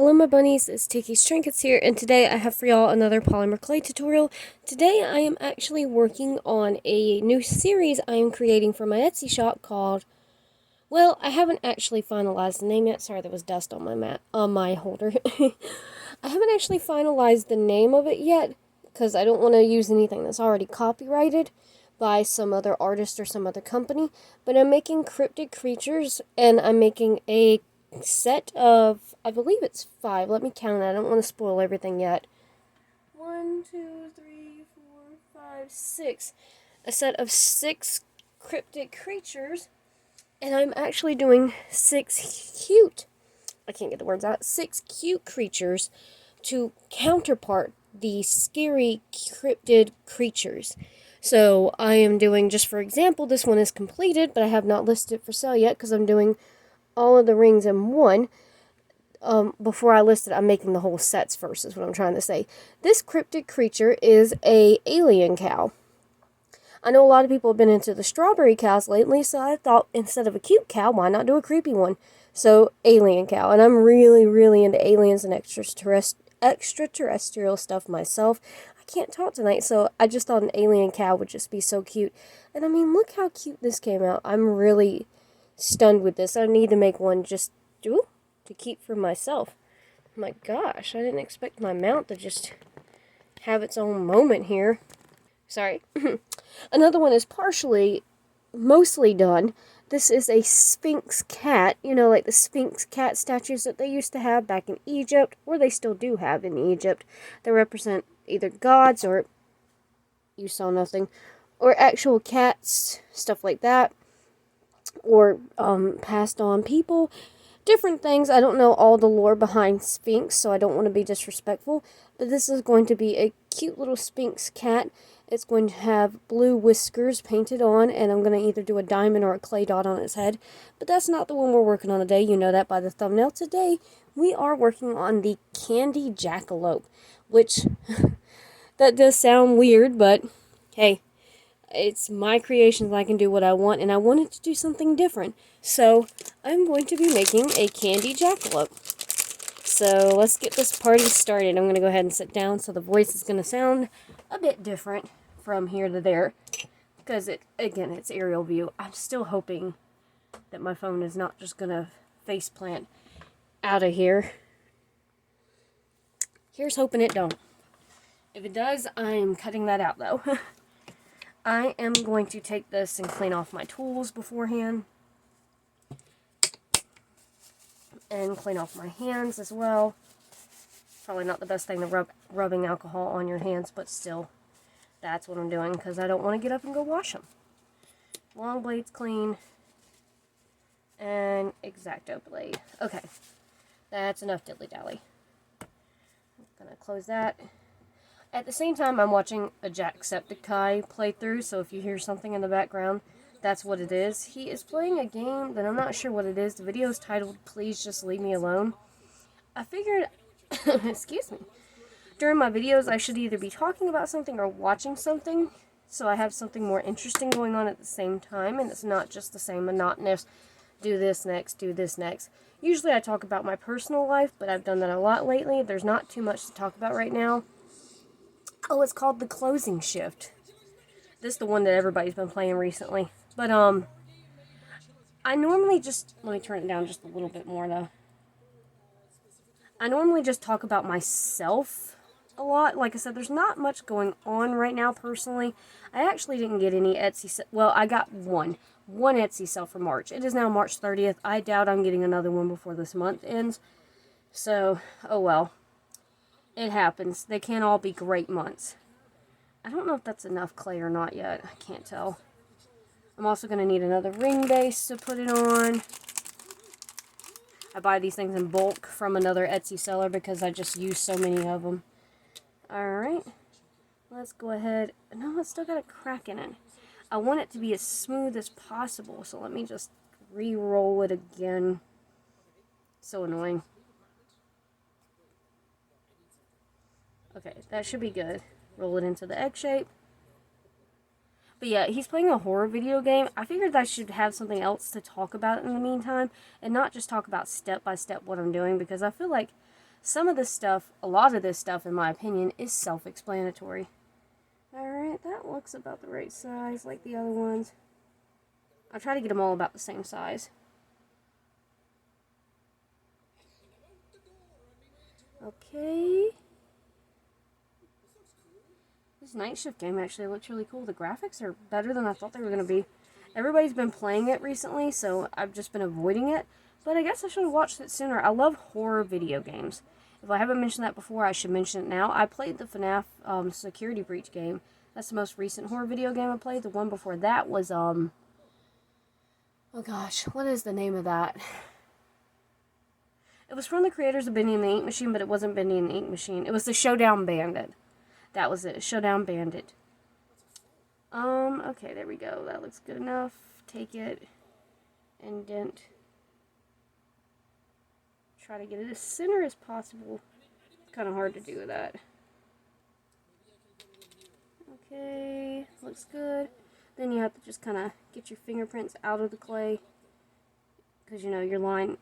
Hello my bunnies, it's Tiki's Trinkets here, and today I have for y'all another polymer clay tutorial. Today I am actually working on a new series I am creating for my Etsy shop called, well, I haven't actually finalized the name yet. Sorry, there was dust on my holder. I haven't actually finalized the name of it yet, because I don't want to use anything that's already copyrighted by some other artist or some other company, but I'm making cryptid creatures, and I'm making a set of, I believe it's 5. Let me count it. I don't want to spoil everything yet. 1, 2, 3, 4, 5, 6. A set of 6 cryptid creatures, and I'm actually doing 6 cute, I can't get the words out, 6 cute creatures to counterpart the scary cryptid creatures. So I am doing, just for example, this one is completed, but I have not listed it for sale yet because I'm doing all of the rings in one. Before I list it, I'm making the whole sets first, is what I'm trying to say. This cryptid creature is a alien cow. I know a lot of people have been into the strawberry cows lately, so I thought instead of a cute cow, why not do a creepy one? So, alien cow. And I'm really, really into aliens and extraterrestrial stuff myself. I can't talk tonight, so I just thought an alien cow would just be so cute. And I mean, look how cute this came out. I'm really stunned with this. I need to make one just to keep for myself. My gosh, I didn't expect my mount to just have its own moment here. Sorry. Another one is mostly done. This is a Sphinx cat, you know, like the Sphinx cat statues that they used to have back in Egypt, or they still do have in Egypt, that represent either gods or, you saw nothing, or actual cats, stuff like that, or passed on people, different things. I don't know all the lore behind Sphinx, so I don't want to be disrespectful, but this is going to be a cute little Sphinx cat. It's going to have blue whiskers painted on, and I'm going to either do a diamond or a clay dot on its head. But that's not the one we're working on today. You know that by the thumbnail. Today, we are working on the candy jackalope, which, that does sound weird, but hey, it's my creations. I can do what I want, and I wanted to do something different. So, I'm going to be making a candy jackalope. So, let's get this party started. I'm going to go ahead and sit down so the voice is going to sound a bit different from here to there, because again, it's aerial view. I'm still hoping that my phone is not just gonna face plant out of here. Here's hoping it don't. If it does, I'm cutting that out though. I am going to take this and clean off my tools beforehand, and clean off my hands as well. Probably not the best thing to rubbing alcohol on your hands, but still, that's what I'm doing, because I don't want to get up and go wash them. Long blades clean, and X-Acto blade. Okay, that's enough diddly-dally. I'm going to close that. At the same time, I'm watching a Jacksepticeye playthrough, so if you hear something in the background, that's what it is. He is playing a game that I'm not sure what it is. The video is titled, Please Just Leave Me Alone. I figured, excuse me, during my videos I should either be talking about something or watching something, so I have something more interesting going on at the same time, and it's not just the same monotonous, do this next, do this next. Usually I talk about my personal life, but I've done that a lot lately. There's not too much to talk about right now. Oh, it's called The Closing Shift. This is the one that everybody's been playing recently. But, I normally just, let me turn it down just a little bit more, though. I normally just talk about myself a lot. Like I said, there's not much going on right now, personally. I actually didn't get any Etsy, well, I got one Etsy sale for March. It is now March 30th. I doubt I'm getting another one before this month ends. So, oh well. It happens. They can't all be great months. I don't know if that's enough clay or not yet. I can't tell. I'm also going to need another ring base to put it on. I buy these things in bulk from another Etsy seller because I just use so many of them. Alright. Let's go ahead. No, it's still got a crack in it. I want it to be as smooth as possible, so let me just re-roll it again. So annoying. Okay, that should be good. Roll it into the egg shape. But yeah, he's playing a horror video game. I figured I should have something else to talk about in the meantime, and not just talk about step by step what I'm doing, because I feel like some of this stuff, a lot of this stuff, in my opinion, is self-explanatory. Alright, that looks about the right size, like the other ones. I'll try to get them all about the same size. Okay. This night shift game actually looks really cool. The graphics are better than I thought they were going to be. Everybody's been playing it recently, so I've just been avoiding it. But I guess I should have watched it sooner. I love horror video games. If I haven't mentioned that before, I should mention it now. I played the FNAF Security Breach game. That's the most recent horror video game I played. The one before that was, oh gosh, what is the name of that? It was from the creators of Bendy and the Ink Machine, but it wasn't Bendy and the Ink Machine. It was the Showdown Bandit. That was it, Showdown Bandit. Okay, there we go. That looks good enough. Take it, indent. Try to get it as center as possible. It's kind of hard to do with that. Okay, looks good. Then you have to just kind of get your fingerprints out of the clay. Because, you know,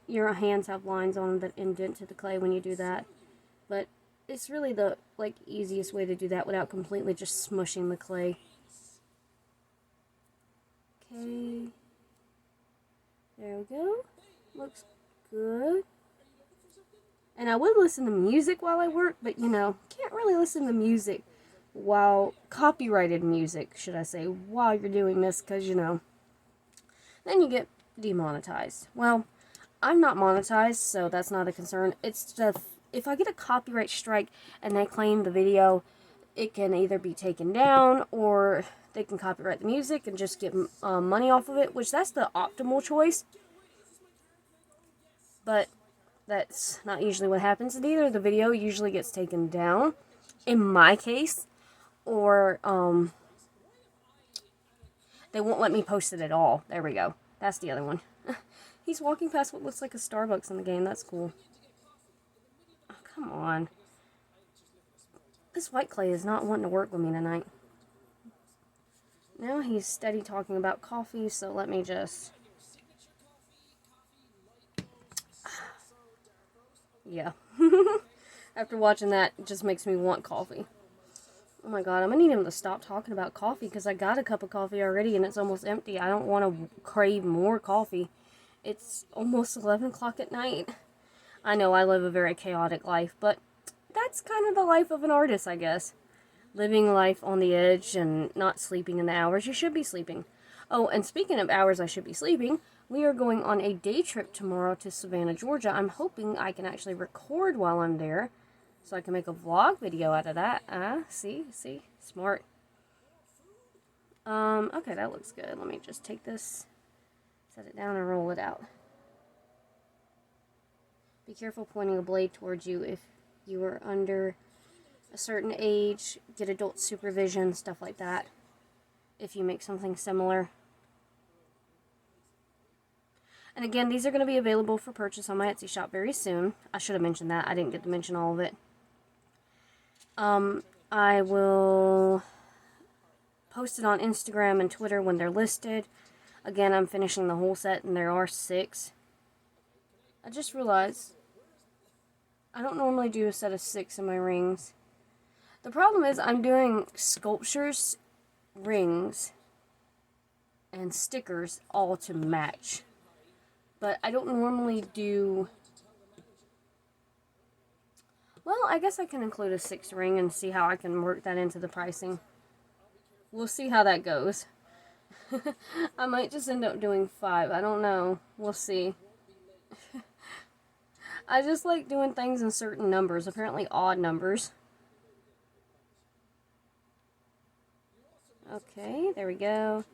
your hands have lines on them that indent to the clay when you do that. But it's really the, like, easiest way to do that without completely just smushing the clay. Okay. There we go. Looks good. And I would listen to music while I work, but, you know, can't really listen to music while, copyrighted music, should I say, while you're doing this, because, you know, then you get demonetized. Well, I'm not monetized, so that's not a concern. It's just, if I get a copyright strike and they claim the video, it can either be taken down, or they can copyright the music and just get money off of it, which that's the optimal choice. But that's not usually what happens. And either the video usually gets taken down, in my case, or they won't let me post it at all. There we go. That's the other one. He's walking past what looks like a Starbucks in the game. That's cool. Oh, come on. This white clay is not wanting to work with me tonight. Now he's steady talking about coffee, so let me just... Yeah. After watching that, it just makes me want coffee. Oh my god, I'm gonna need him to stop talking about coffee, because I got a cup of coffee already and it's almost empty. I don't want to crave more coffee. It's almost 11 o'clock at night. I know I live a very chaotic life, but that's kind of the life of an artist, I guess. Living life on the edge and not sleeping in the hours you should be sleeping. Oh, and speaking of hours I should be sleeping, we are going on a day trip tomorrow to Savannah, Georgia. I'm hoping I can actually record while I'm there, so I can make a vlog video out of that. See? Smart. Okay, that looks good. Let me just take this, set it down, and roll it out. Be careful pointing a blade towards you if you are under a certain age. Get adult supervision, stuff like that, if you make something similar. And again, these are going to be available for purchase on my Etsy shop very soon. I should have mentioned that. I didn't get to mention all of it. I will post it on Instagram and Twitter when they're listed. Again, I'm finishing the whole set, and there are 6. I just realized I don't normally do a set of 6 in my rings. The problem is I'm doing sculptures, rings, and stickers all to match. But I don't normally do... Well, I guess I can include a 6th ring and see how I can work that into the pricing. We'll see how that goes. I might just end up doing 5. I don't know. We'll see. I just like doing things in certain numbers. Apparently odd numbers. Okay, there we go.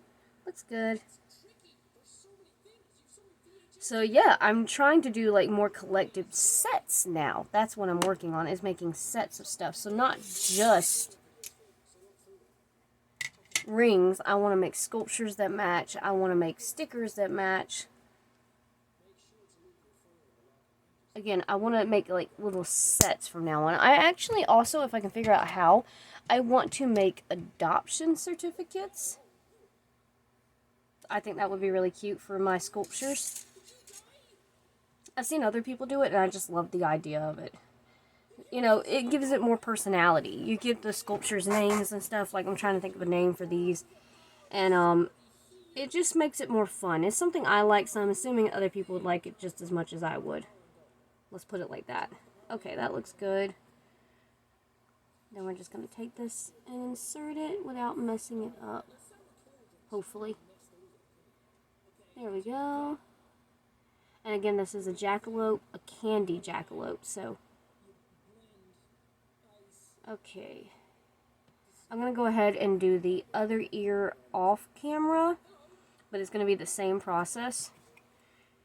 Looks good. So yeah, I'm trying to do like more collective sets now. That's what I'm working on, is making sets of stuff. So not just rings. I want to make sculptures that match. I want to make stickers that match. Again, I want to make like little sets from now on. I actually also, if I can figure out how, I want to make adoption certificates. I think that would be really cute for my sculptures. I've seen other people do it, and I just love the idea of it. you know, it gives it more personality. You give the sculptures names and stuff. Like, I'm trying to think of a name for these. And, it just makes it more fun. It's something I like, so I'm assuming other people would like it just as much as I would. Let's put it like that. Okay, that looks good. Then we're just going to take this and insert it without messing it up. Hopefully. There we go. And again, this is a jackalope, a candy jackalope, so. Okay. I'm going to go ahead and do the other ear off camera, but it's going to be the same process.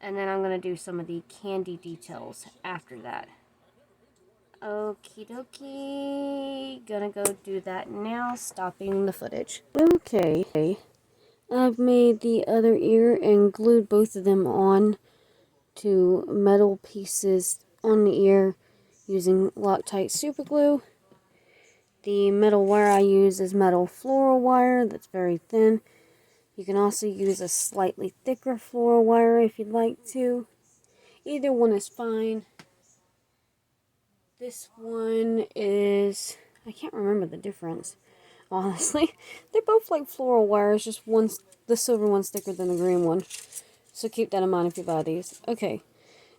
And then I'm going to do some of the candy details after that. Okie dokie. Gonna go do that now, stopping the footage. Okay. I've made the other ear and glued both of them on to metal pieces on the ear using Loctite super glue. The metal wire I use is metal floral wire that's very thin. You can also use a slightly thicker floral wire if you'd like to. Either one is fine. This one is, I can't remember the difference, honestly. They're both like floral wires, just one's, the silver one's thicker than the green one. So keep that in mind if you buy these. Okay,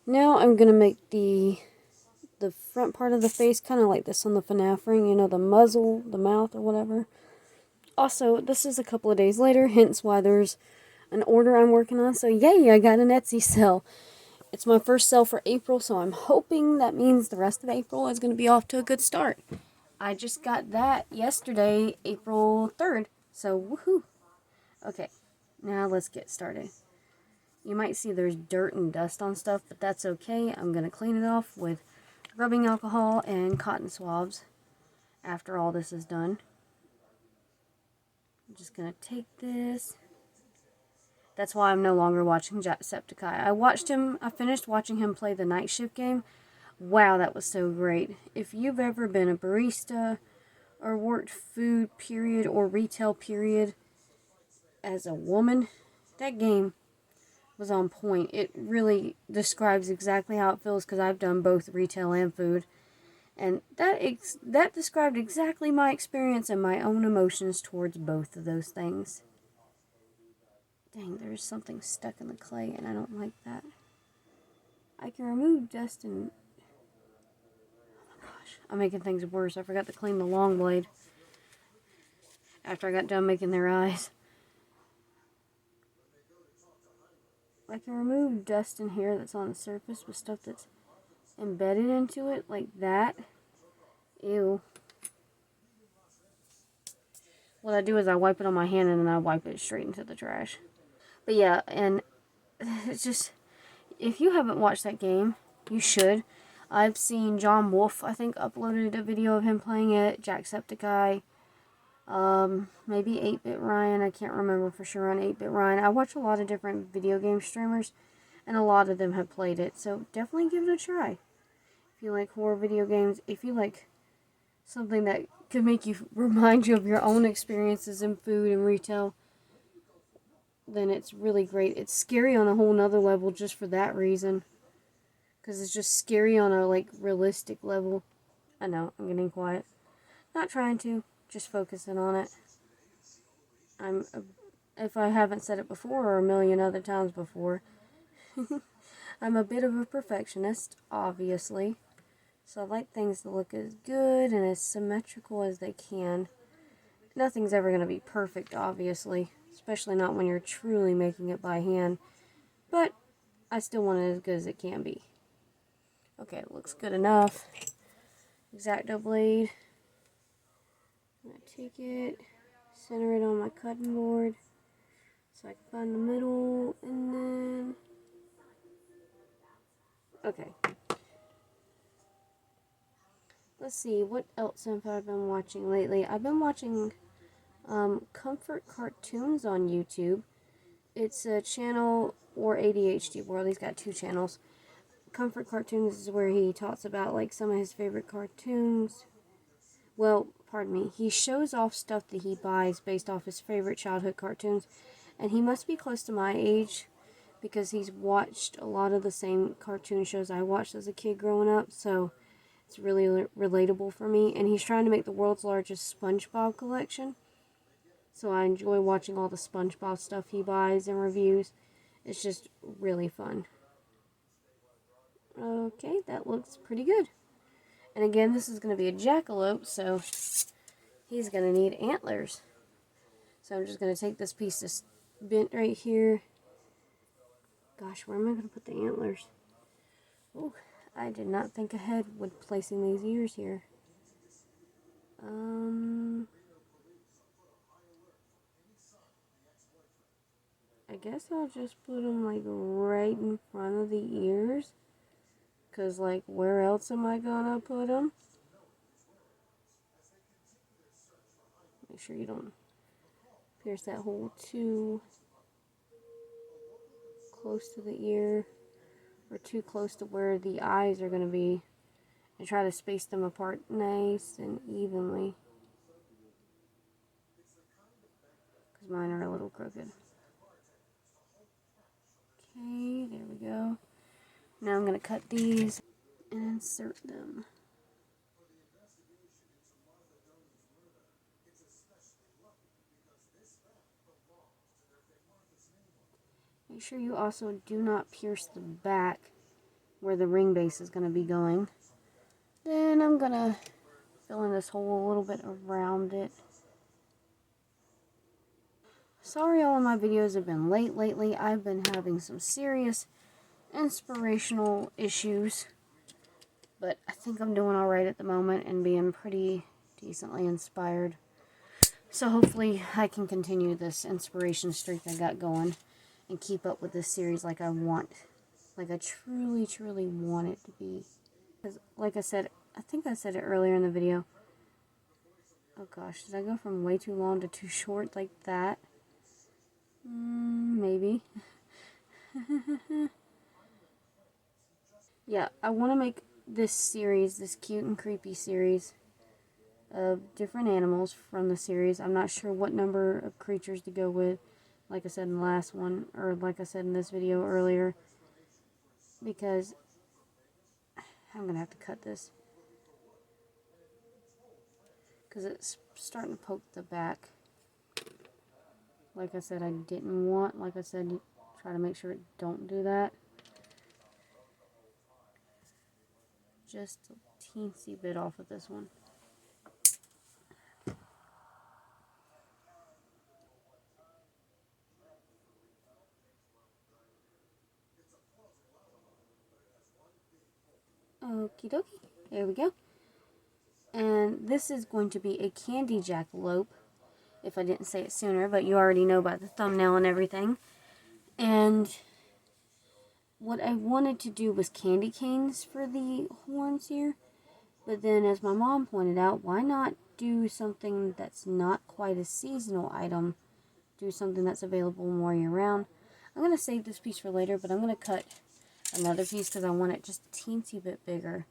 now I'm going to make the front part of the face kind of like this on the FNAF ring, you know, the muzzle, the mouth, or whatever. Also, this is a couple of days later, hence why there's an order I'm working on. So yay, I got an Etsy sale. It's my first sale for April, so I'm hoping that means the rest of April is going to be off to a good start. I just got that yesterday, April 3rd, so woohoo. Okay, now let's get started. You might see there's dirt and dust on stuff, but that's okay. I'm going to clean it off with rubbing alcohol and cotton swabs after all this is done. I'm just going to take this. That's why I'm no longer watching Jacksepticeye. I finished watching him play the night shift game. Wow, that was so great. If you've ever been a barista or worked food period or retail period as a woman, that game was on point. It really describes exactly how it feels because I've done both retail and food. And that described exactly my experience and my own emotions towards both of those things. Dang, there's something stuck in the clay, and I don't like that. I can remove dust and... Oh my gosh, I'm making things worse. I forgot to clean the long blade after I got done making their eyes. I can remove dust in here that's on the surface with stuff that's embedded into it, like that. Ew. What I do is I wipe it on my hand, and then I wipe it straight into the trash. But yeah, and it's just, if you haven't watched that game, you should. I've seen John Wolf, I think, uploaded a video of him playing it, Jacksepticeye, maybe 8-Bit Ryan, I can't remember for sure on 8-Bit Ryan. I watch a lot of different video game streamers, and a lot of them have played it, so definitely give it a try. If you like horror video games, if you like something that could make you, remind you of your own experiences in food and retail, then it's really great. It's scary on a whole nother level just for that reason. Because it's just scary on a, like, realistic level. I know, I'm getting quiet. Not trying to, just focusing on it. If I haven't said it before, or a million other times before, I'm a bit of a perfectionist, obviously. So I like things to look as good and as symmetrical as they can. Nothing's ever going to be perfect, obviously. Especially not when you're truly making it by hand. But I still want it as good as it can be. Okay, it looks good enough. X-Acto blade. I'm going to take it, center it on my cutting board. So I can find the middle, and then... Okay. Let's see, what else have I been watching lately? I've been watching... Comfort Cartoons on YouTube. It's a channel, or ADHD World. He's got 2 channels. Comfort Cartoons is where he talks about like some of his favorite cartoons. Well, pardon me. He shows off stuff that he buys based off his favorite childhood cartoons. And he must be close to my age because he's watched a lot of the same cartoon shows I watched as a kid growing up. So It's really relatable for me, and he's trying to make the world's largest SpongeBob collection. So I enjoy watching all the SpongeBob stuff he buys and reviews. It's just really fun. Okay, that looks pretty good. And again, this is going to be a jackalope, so he's going to need antlers. So I'm just going to take this piece that's bent right here. Gosh, where am I going to put the antlers? Oh, I did not think ahead with placing these ears here. I guess I'll just put them like right in front of the ears. Because like, where else am I gonna put them? Make sure you don't pierce that hole too close to the ear. Or too close to where the eyes are gonna be. And try to space them apart nice and evenly. Because mine are a little crooked. Okay, there we go. Now I'm going to cut these and insert them. Make sure you also do not pierce the back where the ring base is going to be going. Then I'm going to fill in this hole a little bit around it. Sorry all of my videos have been late lately. I've been having some serious inspirational issues. But I think I'm doing alright at the moment and being pretty decently inspired. So hopefully I can continue this inspiration streak I got going and keep up with this series like I want. Like I truly, truly want it to be. Because like I said, I think I said it earlier in the video. Oh gosh, did I go from way too long to too short like that? Maybe. Yeah, I want to make this series, this cute and creepy series of different animals from the series. I'm not sure what number of creatures to go with, like I said in the last one, or like I said in this video earlier, because I'm going to have to cut this, because it's starting to poke the back. Like I said, I didn't want, like I said, try to make sure it don't do that. Just a teensy bit off of this one. Okie dokie, there we go. And this is going to be a candy jackalope, if I didn't say it sooner, but you already know by the thumbnail and everything. And what I wanted to do was candy canes for the horns here. But then, as my mom pointed out, why not do something that's not quite a seasonal item? Do something that's available more year-round. I'm going to save this piece for later, but I'm going to cut another piece because I want it just a teensy bit bigger.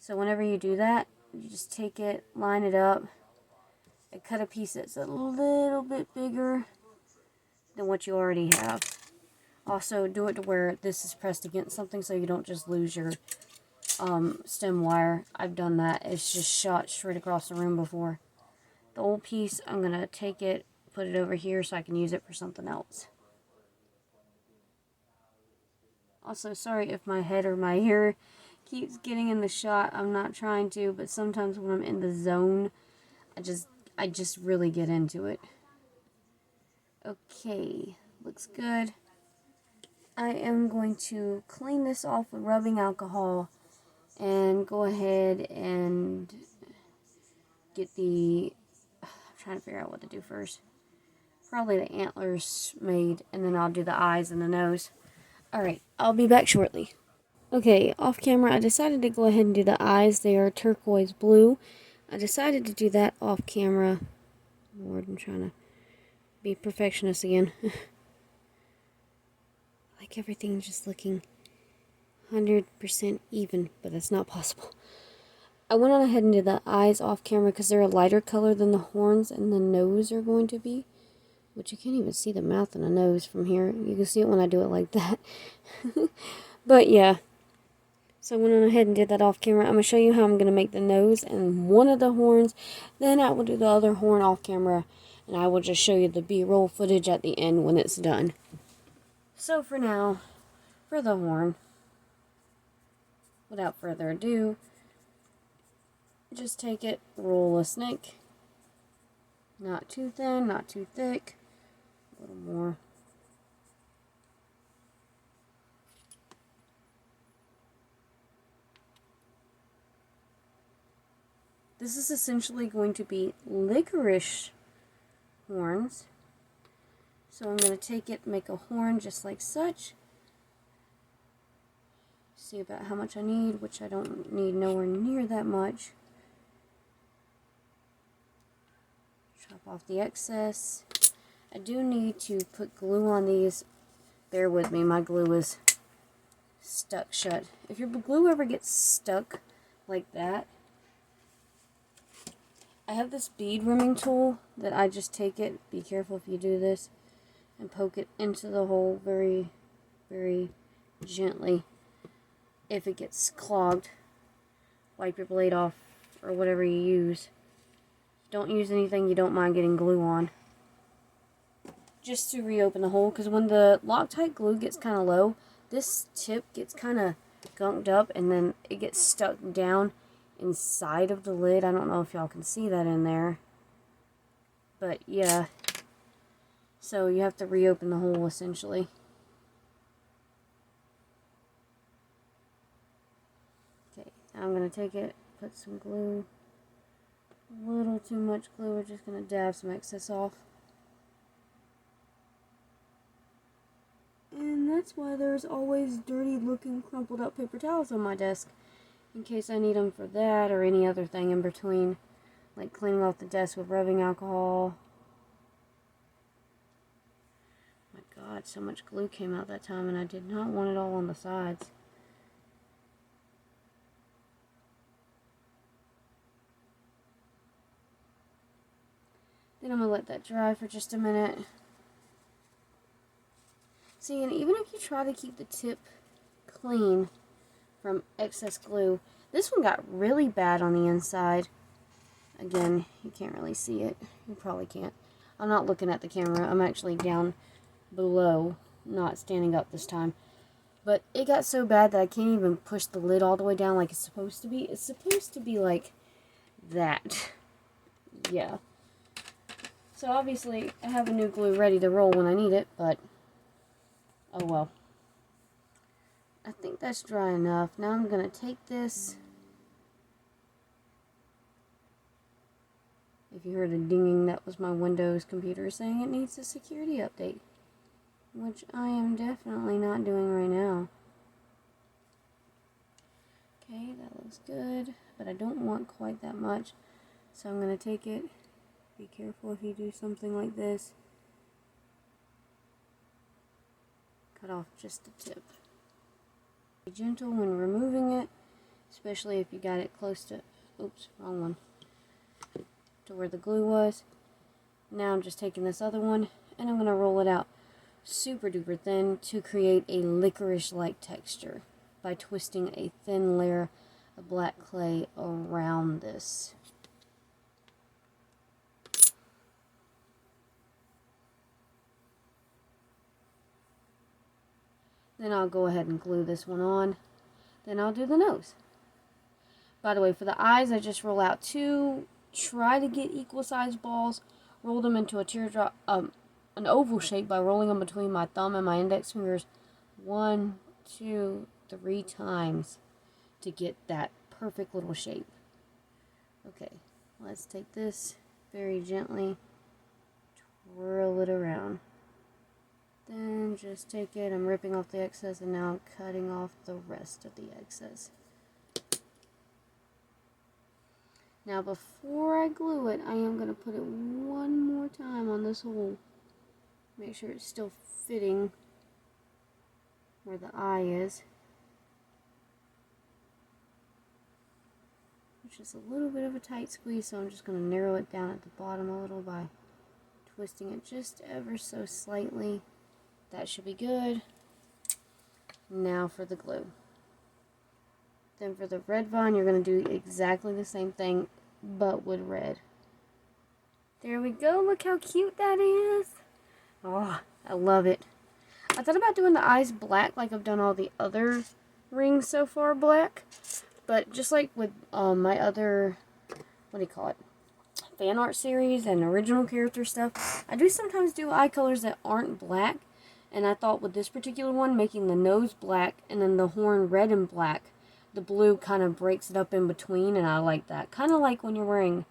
So whenever you do that, you just take it, line it up, and cut a piece that's a little bit bigger than what you already have. Also, do it to where this is pressed against something so you don't just lose your stem wire. I've done that. It's just shot straight across the room before. The old piece, I'm going to take it, put it over here so I can use it for something else. Also, sorry if my head or my hair keeps getting in the shot. I'm not trying to, but sometimes when I'm in the zone, I just really get into it. Okay, looks good. I am going to clean this off with rubbing alcohol and go ahead and get the, I'm trying to figure out what to do first. Probably the antlers made, and then I'll do the eyes and the nose. Alright, I'll be back shortly. Okay, off camera, I decided to go ahead and do the eyes. They are turquoise blue. I decided to do that off camera. Lord, I'm trying to be perfectionist again. Like everything just looking 100% even, but that's not possible. I went on ahead and did the eyes off camera because they're a lighter color than the horns and the nose are going to be. Which you can't even see the mouth and the nose from here. You can see it when I do it like that. But yeah. So I went on ahead and did that off camera. I'm going to show you how I'm going to make the nose and one of the horns. Then I will do the other horn off camera. And I will just show you the B-roll footage at the end when it's done. So for now, for the horn, without further ado, just take it, roll a snake. Not too thin, not too thick. A little more. This is essentially going to be licorice horns. So I'm going to take it, make a horn just like such. See about how much I need, which I don't need nowhere near that much. Chop off the excess. I do need to put glue on these. Bear with me, my glue is stuck shut. If your glue ever gets stuck like that, I have this bead rimming tool that I just take it, be careful if you do this, and poke it into the hole very, very gently. If it gets clogged, wipe your blade off or whatever you use. Don't use anything you don't mind getting glue on. Just to reopen the hole, because when the Loctite glue gets kind of low, this tip gets kind of gunked up and then it gets stuck down inside of the lid. I don't know if y'all can see that in there. But yeah. So you have to reopen the hole essentially. Okay, I'm going to take it, put some glue. A little too much glue. We're just going to dab some excess off. And that's why there's always dirty looking crumpled up paper towels on my desk. In case I need them for that or any other thing in between. Like cleaning off the desk with rubbing alcohol. My God, so much glue came out that time and I did not want it all on the sides. Then I'm going to let that dry for just a minute. See, and even if you try to keep the tip clean from excess glue, this one got really bad on the inside. Again, you can't really see it. You probably can't. I'm not looking at the camera. I'm actually down below, not standing up this time. But it got so bad that I can't even push the lid all the way down like it's supposed to be. It's supposed to be like that. Yeah. So obviously, I have a new glue ready to roll when I need it, but oh well. I think that's dry enough. Now I'm going to take this. If you heard a dinging, that was my Windows computer saying it needs a security update. Which I am definitely not doing right now. Okay, that looks good. But I don't want quite that much. So I'm going to take it. Be careful if you do something like this. Cut off just the tip. Be gentle when removing it, especially if you got it close to, oops, wrong one, to where the glue was. Now I'm just taking this other one and I'm going to roll it out super duper thin to create a licorice-like texture by twisting a thin layer of black clay around this. Then I'll go ahead and glue this one on. Then I'll do the nose. By the way, for the eyes, I just roll out two. Try to get equal sized balls. Roll them into a teardrop, an oval shape by rolling them between my thumb and my index fingers 1, 2, 3 times to get that perfect little shape. Okay, let's take this very gently, twirl it around. Then just take it, I'm ripping off the excess and now I'm cutting off the rest of the excess. Now before I glue it, I am going to put it one more time on this hole. Make sure it's still fitting where the eye is. It's just a little bit of a tight squeeze, so I'm just going to narrow it down at the bottom a little by twisting it just ever so slightly. That should be good. Now for the glue. Then for the red vine, you're going to do exactly the same thing, but with red. There we go. Look how cute that is. Oh, I love it. I thought about doing the eyes black like I've done all the other rings so far black. But just like with my other, what do you call it, fan art series and original character stuff, I do sometimes do eye colors that aren't black. And I thought with this particular one, making the nose black and then the horn red and black, the blue kind of breaks it up in between, and I like that. Kind of like when you're wearing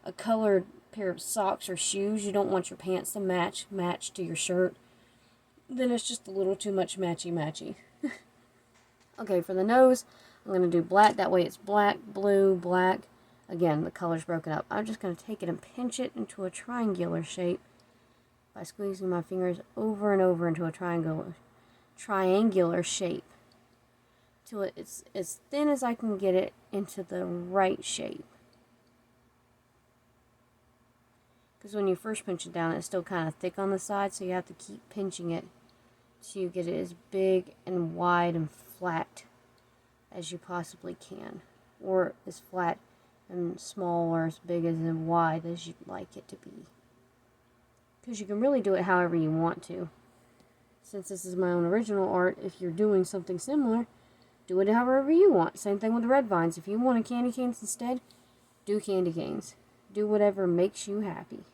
a colored pair of socks or shoes, you don't want your pants to match to your shirt. Then it's just a little too much matchy-matchy. Okay, for the nose, I'm going to do black. That way it's black, blue, black. Again, the color's broken up. I'm just going to take it and pinch it into a triangular shape by squeezing my fingers over and over into a triangular shape. Till it's as thin as I can get it into the right shape. Because when you first pinch it down, it's still kind of thick on the side, so you have to keep pinching it till you get it as big and wide and flat as you possibly can. Or as flat and small or as big and wide as you'd like it to be. Because you can really do it however you want to. Since this is my own original art, if you're doing something similar, do it however you want. Same thing with the red vines. If you want a candy canes instead, do candy canes. Do whatever makes you happy.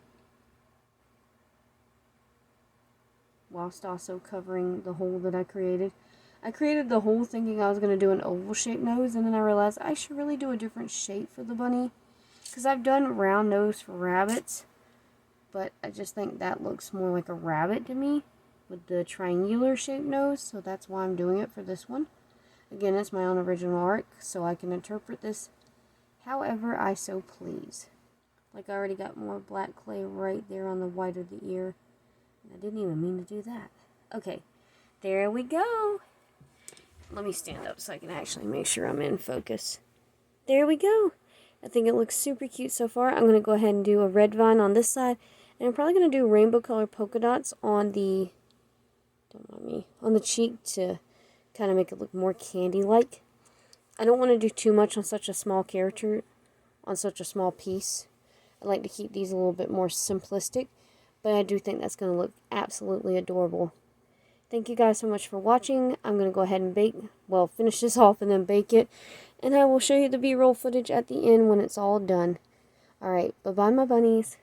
Whilst also covering the hole that I created. I created the hole thinking I was going to do an oval shaped nose, and then I realized I should really do a different shape for the bunny. Because I've done round nose for rabbits, but I just think that looks more like a rabbit to me with the triangular shaped nose, so that's why I'm doing it for this one. Again, it's my own original art, so I can interpret this however I so please. Like I already got more black clay right there on the white of the ear. And I didn't even mean to do that. Okay, there we go. Let me stand up so I can actually make sure I'm in focus. There we go. I think it looks super cute so far. I'm going to go ahead and do a red vine on this side. And I'm probably going to do rainbow color polka dots on the, on the cheek to kind of make it look more candy-like. I don't want to do too much on such a small character, on such a small piece. I like to keep these a little bit more simplistic, but I do think that's going to look absolutely adorable. Thank you guys so much for watching. I'm going to go ahead and finish this off and then bake it. And I will show you the B-roll footage at the end when it's all done. Alright, bye-bye my bunnies.